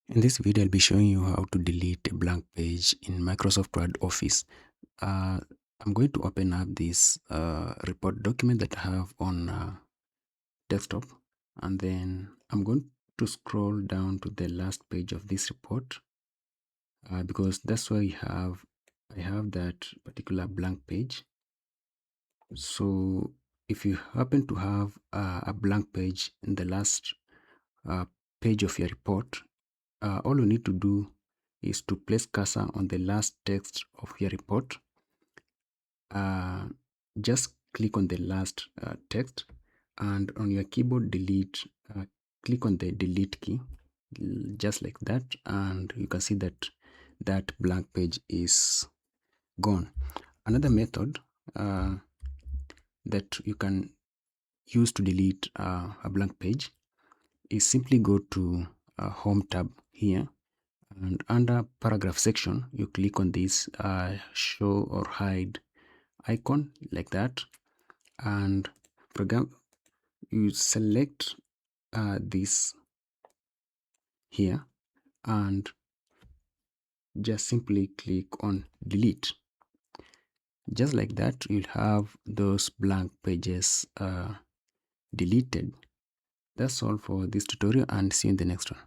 In this video, I'll be showing you how to delete a blank page in Microsoft Word Office. Uh, I'm going to open up this report document that I have on desktop, and then I'm going to scroll down to the last page of this report because that's where I have that particular blank page. So if you happen to have a blank page in the last uh, page of your report, all you need to do is to place cursor on the last text of your report. Just click on the last text, and on your keyboard click on the delete key, just like that, and you can see that that blank page is gone. Another method that you can use to delete a blank page is simply go to home tab here, and under paragraph section you click on this show or hide icon like that, and program you select this here and just simply click on delete. Just like that, you'll have those blank pages deleted. That's all for this tutorial, and see you in the next one.